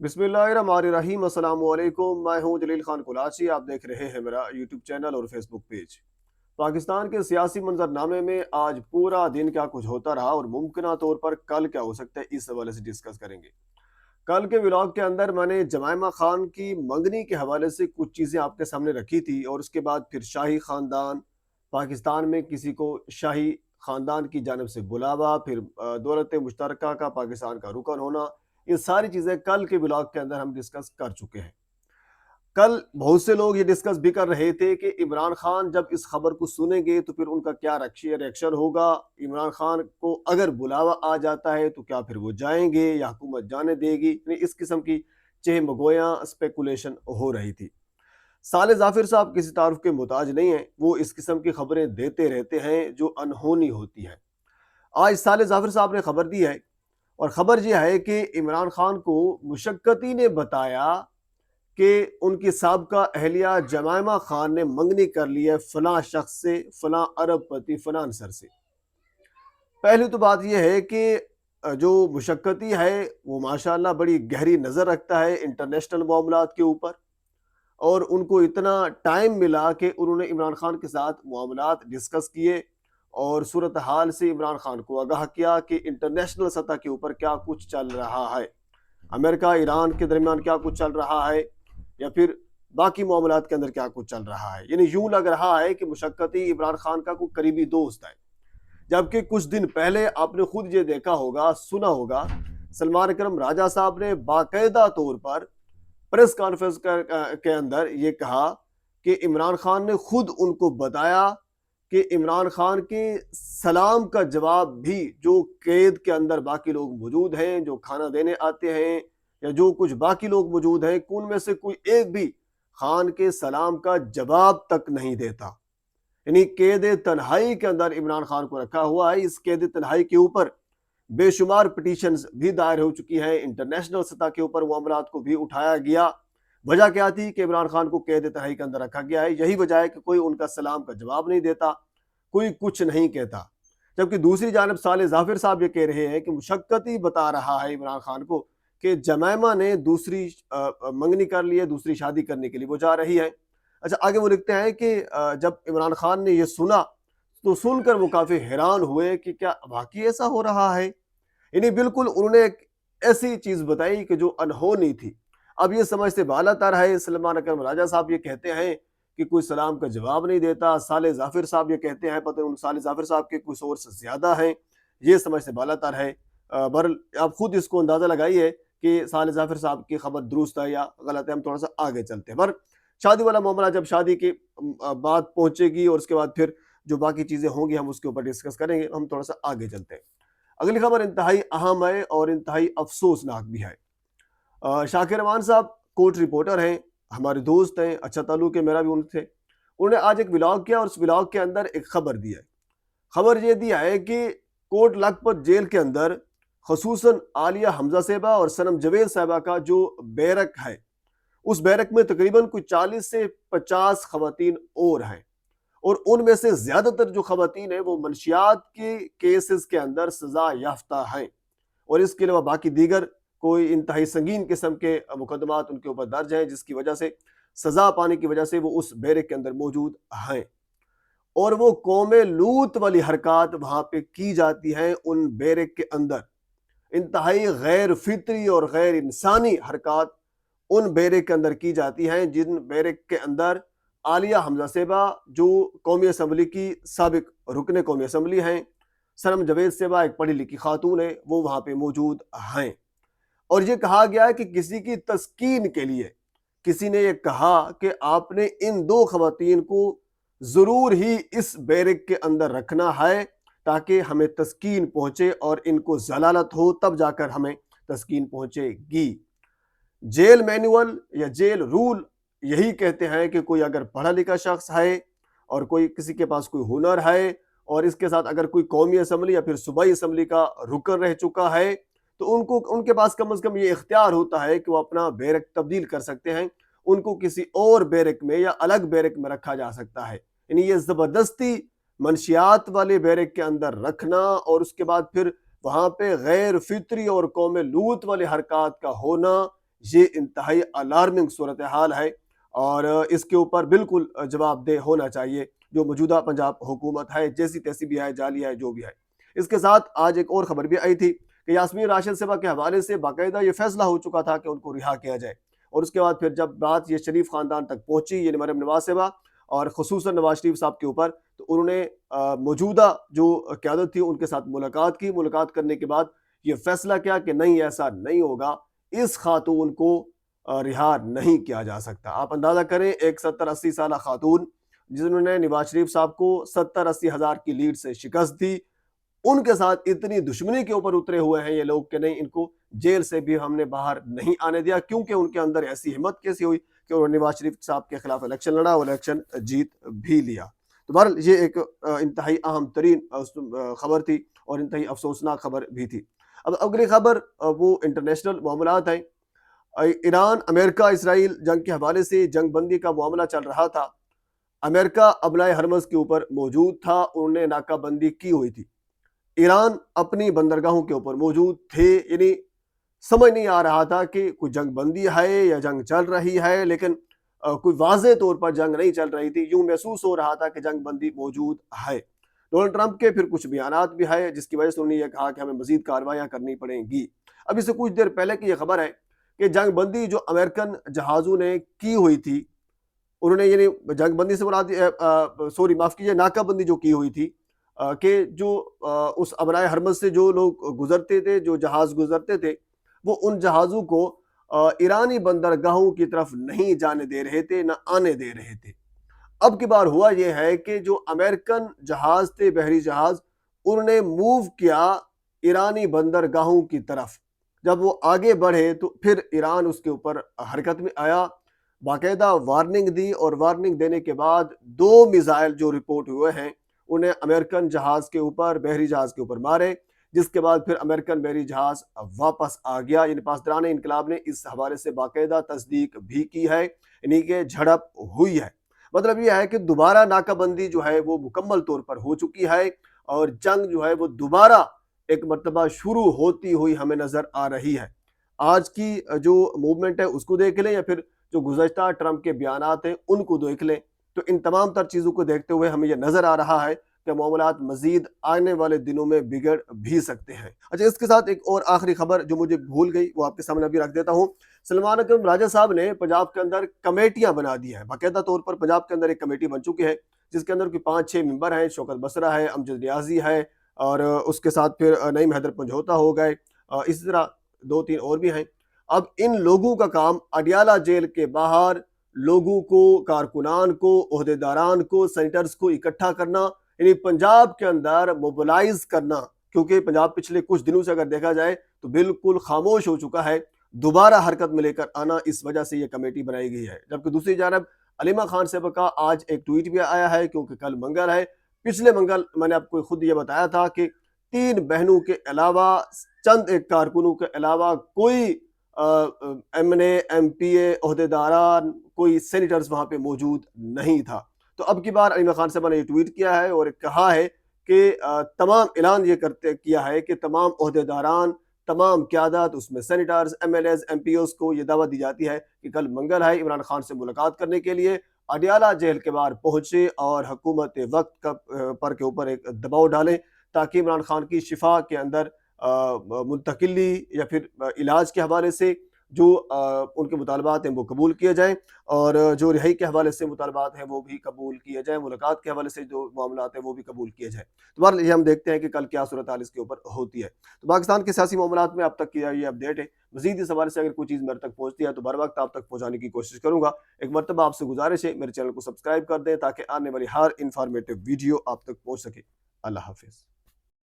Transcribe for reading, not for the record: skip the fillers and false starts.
बिस्मिल्लाहिर्रहमानिर्रहीम। अस्सलाम वालेकुम। मैं हूं जलील खान कुलाची। आप देख रहे हैं मेरा यूट्यूब चैनल और फेसबुक पेज। पाकिस्तान के सियासी मंजरनामे में आज पूरा दिन क्या कुछ होता रहा और मुमकिन तौर पर कल क्या हो सकता है, इस हवाले से डिस्कस करेंगे। कल के व्लॉग के अंदर मैंने जमायमा खान की मंगनी के हवाले से कुछ चीज़ें आपके सामने रखी थी और उसके बाद फिर शाही ख़ानदान, पाकिस्तान में किसी को शाही ख़ानदान की जानब से बुलावा, फिर दौलत मुश्तरका का पाकिस्तान का रुकन होना, ये सारी चीज़ें कल के ब्लॉग के अंदर हम डिस्कस कर चुके हैं। कल बहुत से लोग ये डिस्कस भी कर रहे थे कि इमरान खान जब इस खबर को सुनेंगे तो फिर उनका क्या रिएक्शन होगा। इमरान खान को अगर बुलावा आ जाता है तो क्या फिर वो जाएंगे या हुकूमत जाने देगी। इस किस्म की चहमगोयां स्पेकुलेशन हो रही थी। साले जाफिर साहब किसी तारुफ के मोहताज नहीं है, वो इस किस्म की खबरें देते रहते हैं जो अनहोनी होती हैं। आज साले जाफिर साहब ने खबर दी है और ख़बर यह है कि इमरान खान को मुशक्कती ने बताया कि उनकी साबका अहलिया जमायमा खान ने मंगनी कर ली है फलां शख्स से, फलां अरबपति, फलां अंसर से। पहली तो बात यह है कि जो मुशक्कती है वो माशाल्लाह बड़ी गहरी नज़र रखता है इंटरनेशनल मामलात के ऊपर, और उनको इतना टाइम मिला कि उन्होंने इमरान खान के साथ मामलात डिस्कस किए और सूरत हाल से इमरान खान को आगाह किया कि इंटरनेशनल सतह के ऊपर क्या कुछ चल रहा है, अमेरिका ईरान के दरमियान क्या कुछ चल रहा है, या फिर बाकी मामलात के अंदर क्या कुछ चल रहा है। यानी यूं लग रहा है कि मुशक्कती इमरान खान का कोई करीबी दोस्त है। जबकि कुछ दिन पहले आपने खुद ये देखा होगा, सुना होगा, सलमान अकरम राजा साहब ने बाकायदा तौर पर प्रेस कॉन्फ्रेंस के अंदर ये कहा कि इमरान खान ने खुद उनको बताया कि इमरान खान के सलाम का जवाब भी जो कैद के अंदर बाकी लोग मौजूद हैं, जो खाना देने आते हैं, या जो कुछ बाकी लोग मौजूद हैं, उनमें से कोई एक भी खान के सलाम का जवाब तक नहीं देता। यानी कैद तन्हाई के अंदर इमरान खान को रखा हुआ है। इस कैद तन्हाई के ऊपर बेशुमार पिटीशंस भी दायर हो चुकी हैं, इंटरनेशनल सतह के ऊपर मामलात को भी उठाया गया। वजह क्या थी कि इमरान खान को कैद तन्हाई के अंदर रखा गया है। यही वजह है कि कोई उनका सलाम का जवाब नहीं देता, कोई कुछ नहीं कहता। जबकि दूसरी जानब साले जाफिर साहब ये कह रहे हैं कि मुशक्कती बता रहा है इमरान खान को कि जमैमा ने दूसरी मंगनी कर ली है, दूसरी शादी करने के लिए वो जा रही है। अच्छा, आगे वो लिखते हैं कि जब इमरान खान ने ये सुना तो सुनकर वो काफ़ी हैरान हुए कि क्या वाकई ऐसा हो रहा है। यानी बिल्कुल उन्होंने एक ऐसी चीज़ बताई कि जो अनहोनी थी। अब ये समझते बालातर है, सलमान अकरम राजा साहब ये कहते हैं कि कोई सलाम का जवाब नहीं देता, साले जाफिर साहब ये कहते हैं, पता नहीं साले जाफिर साहब के कोई सोर्स ज़्यादा हैं, ये समझते बालातर है। बहरहाल आप खुद इसको अंदाज़ा लगाइए कि साले जाफिर साहब की खबर दुरुस्त है या गलत है। हम थोड़ा सा आगे चलते हैं। पर शादी वाला मामला जब शादी की बात पहुंचेगी और उसके बाद फिर जो बाकी चीज़ें होंगी हम उसके ऊपर डिस्कस करेंगे। हम थोड़ा सा आगे चलते हैं। अगली खबर इंतहाई अहम है और इंतहाई अफसोसनाक भी है। शाकिर रहमान साहब कोर्ट रिपोर्टर हैं, हमारे दोस्त हैं, अच्छा ताल्लुक है मेरा भी उनसे। उन्होंने आज एक व्लॉग किया और उस व्लॉग के अंदर एक खबर दी है। खबर ये दिया है कि कोट लखपत जेल के अंदर खसूसन आलिया हमजा साहबा और सनम जवेद साहबा का जो बैरक है, उस बैरक में तकरीबन कुछ 40 से 50 खवातीन और हैं, और उनमें से ज्यादातर जो खवातीन हैं वो मनशियात के केसेस के अंदर सजा याफ्ता हैं, और इसके अलावा बाकी दीगर कोई इंतहाई संगीन किस्म के मुकदमात उनके ऊपर दर्ज हैं, जिसकी वजह से सजा पाने की वजह से वो उस बैरक के अंदर मौजूद हैं। और वो कौम लूत वाली हरकत वहां पे की जाती हैं उन बैरक के अंदर। इंतहाई गैर फितरी और गैर इंसानी हरकत उन बैरक के अंदर की जाती हैं, जिन बैरक के अंदर आलिया हमजा साहबा जो कौमी असम्बली की साबिक रुकन कौमी असम्बली हैं, सनम जवेद साहबा एक पढ़ी लिखी खातून है, वो वहाँ पे मौजूद हैं। और ये कहा गया है कि किसी की तस्कीन के लिए किसी ने ये कहा कि आपने इन दो खवातीन को ज़रूर ही इस बैरक के अंदर रखना है ताकि हमें तस्कीन पहुँचे और इनको जलालत हो, तब जाकर हमें तस्कीन पहुँचेगी। जेल मैनुअल या जेल रूल यही कहते हैं कि कोई अगर पढ़ा लिखा शख्स है और कोई किसी के पास कोई हुनर है और इसके साथ अगर कोई कौमी असम्बली या फिर सूबाई असम्बली का रुकन रह चुका है, तो उनको उनके पास कम से कम ये इख्तियार होता है कि वो अपना बैरक तब्दील कर सकते हैं, उनको किसी और बैरक में या अलग बैरक में रखा जा सकता है। यानी ये ज़बरदस्ती मनशियात वाले बैरक के अंदर रखना और उसके बाद फिर वहाँ पे गैर फितरी और कौम लूत वाले हरकत का होना, یہ انتہائی الارمنگ صورتحال ہے اور اس کے اوپر بالکل جواب دہ ہونا چاہیے جو موجودہ پنجاب حکومت ہے، جیسی تیسی بھی ہے، جعلی ہے، جو بھی ہے۔ اس کے ساتھ آج ایک اور خبر بھی آئی تھی کہ یاسمین راشد صاحبہ کے حوالے سے باقاعدہ یہ فیصلہ ہو چکا تھا کہ ان کو رہا کیا جائے، اور اس کے بعد پھر جب بات یہ شریف خاندان تک پہنچی، یعنی مریم نواز صاحبہ اور خصوصاً نواز شریف صاحب کے اوپر، تو انہوں نے موجودہ جو قیادت تھی ان کے ساتھ ملاقات کی۔ ملاقات کرنے کے بعد یہ فیصلہ کیا کہ نہیں، ایسا نہیں ہوگا، اس خاتون کو رہا نہیں کیا جا سکتا۔ آپ اندازہ کریں، ایک 70-80 سالہ خاتون جنہوں نے نواز شریف صاحب کو 70-80 ہزار کی لیڈ سے شکست دی، ان کے ساتھ اتنی دشمنی کے اوپر اترے ہوئے ہیں یہ لوگ کہ نہیں، ان کو جیل سے بھی ہم نے باہر نہیں آنے دیا، کیونکہ ان کے اندر ایسی ہمت کیسی ہوئی کہ انہوں نے نواز شریف صاحب کے خلاف الیکشن لڑا اور الیکشن جیت بھی لیا۔ تو بہرحال یہ ایک انتہائی اہم ترین خبر تھی اور انتہائی افسوسناک خبر بھی تھی۔ اب اگلی خبر وہ انٹرنیشنل معاملات ہیں۔ ایران امریکہ اسرائیل جنگ کے حوالے سے جنگ بندی کا معاملہ چل رہا تھا۔ امریکہ ابنائے ہرمز کے اوپر موجود تھا، انہوں نے ناکہ بندی کی ہوئی تھی۔ ایران اپنی بندرگاہوں کے اوپر موجود تھے، یعنی سمجھ نہیں آ رہا تھا کہ کوئی جنگ بندی ہے یا جنگ چل رہی ہے، لیکن کوئی واضح طور پر جنگ نہیں چل رہی تھی، یوں محسوس ہو رہا تھا کہ جنگ بندی موجود ہے۔ ڈونلڈ ٹرمپ کے پھر کچھ بیانات بھی ہے جس کی وجہ سے انہوں نے یہ کہا کہ ہمیں مزید کارروائیاں کرنی پڑیں گی۔ اب اس سے کچھ دیر پہلے کی یہ خبر ہے کہ جنگ بندی جو امریکن جہازوں نے کی ہوئی تھی، انہوں نے یعنی جنگ بندی سے مراد معاف کیجیے، ناکہ بندی جو کی ہوئی تھی کہ جو اس ابنائے ہرمز سے جو لوگ گزرتے تھے، جو جہاز گزرتے تھے، وہ ان جہازوں کو ایرانی بندرگاہوں کی طرف نہیں جانے دے رہے تھے، نہ آنے دے رہے تھے۔ اب کی بار ہوا یہ ہے کہ جو امریکن جہاز تھے، بحری جہاز، انہوں نے موو کیا ایرانی بندرگاہوں کی طرف۔ جب وہ آگے بڑھے تو پھر ایران اس کے اوپر حرکت میں آیا، باقاعدہ وارننگ دی، اور وارننگ دینے کے بعد 2 میزائل جو رپورٹ ہوئے ہیں انہیں امریکن جہاز کے اوپر، بحری جہاز کے اوپر مارے، جس کے بعد پھر امریکن بحری جہاز واپس آ گیا۔ یعنی پاسداران انقلاب نے اس حوالے سے باقاعدہ تصدیق بھی کی ہے، یعنی کہ جھڑپ ہوئی ہے۔ مطلب یہ ہے کہ دوبارہ ناکہ بندی جو ہے وہ مکمل طور پر ہو چکی ہے، اور جنگ جو ہے وہ دوبارہ ایک مرتبہ شروع ہوتی ہوئی ہمیں نظر آ رہی ہے۔ آج کی جو موومنٹ ہے اس کو دیکھ لیں یا پھر جو گزشتہ ٹرمپ کے بیانات ہیں ان کو دیکھ لیں، تو ان تمام تر چیزوں کو دیکھتے ہوئے ہمیں یہ نظر آ رہا ہے کہ معاملات مزید آنے والے دنوں میں بگڑ بھی سکتے ہیں۔ اچھا، اس کے ساتھ ایک اور آخری خبر جو مجھے بھول گئی وہ آپ کے سامنے ابھی رکھ دیتا ہوں۔ سلمان اکرم راجہ صاحب نے پنجاب کے اندر کمیٹیاں بنا دی ہیں، باقاعدہ طور پر پنجاب کے اندر ایک کمیٹی بن چکی ہے جس کے اندر کوئی 5-6 ممبر ہیں، شوکت بسرا ہے، امجد ریاضی ہے، اور اس کے ساتھ پھر نعیم حیدر پنجھوتا ہو گئے، اسی طرح 2-3 اور بھی ہیں۔ اب ان لوگوں کا کام اڈیالہ جیل کے باہر لوگوں کو، کارکنان کو، عہدیداران کو، سینیٹرز کو اکٹھا کرنا، یعنی پنجاب کے اندر موبلائز کرنا، کیونکہ پنجاب پچھلے کچھ دنوں سے اگر دیکھا جائے تو بالکل خاموش ہو چکا ہے، دوبارہ حرکت میں لے کر آنا، اس وجہ سے یہ کمیٹی بنائی گئی ہے۔ جبکہ دوسری جانب علیمہ خان صاحب کا آج ایک ٹویٹ بھی آیا ہے، کیونکہ کل منگل ہے۔ پچھلے منگل میں نے آپ کو خود یہ بتایا تھا کہ 3 بہنوں کے علاوہ، چند ایک کارکنوں کے علاوہ کوئی ایم این اے، ایم پی اے، عہدیداران، کوئی سینیٹرز وہاں پہ موجود نہیں تھا۔ تو اب کی بار علیمہ خان صاحب نے یہ ٹویٹ کیا ہے اور کہا ہے کہ تمام اعلان یہ کیا ہے کہ تمام عہدیداران، تمام قیادت، اس میں senators, M L As, M P Os کو یہ دعوت دی جاتی ہے کہ کل منگل ہے، عمران خان سے ملاقات کرنے کے لیے اڈیالہ جیل کے باہر پہنچے اور حکومت وقت پر کے اوپر ایک دباؤ ڈالیں تاکہ عمران خان کی شفا کے اندر منتقلی یا پھر علاج کے حوالے سے جو ان کے مطالبات ہیں وہ قبول کیے جائیں، اور جو رہائی کے حوالے سے مطالبات ہیں وہ بھی قبول کیے جائیں، ملاقات کے حوالے سے جو معاملات ہیں وہ بھی قبول کیے جائیں۔ تو بہرحال یہ ہم دیکھتے ہیں کہ کل کیا صورتحال اس کے اوپر ہوتی ہے۔ تو پاکستان کے سیاسی معاملات میں اب تک کی یہ اپڈیٹ ہے۔ مزید اس حوالے سے اگر کوئی چیز میرے تک پہنچتی ہے تو بر وقت آپ تک پہنچانے کی کوشش کروں گا۔ ایک مرتبہ آپ سے گزارش ہے میرے چینل کو سبسکرائب کر دیں تاکہ آنے والی ہر انفارمیٹیو ویڈیو آپ تک پہنچ سکے۔ اللہ حافظ۔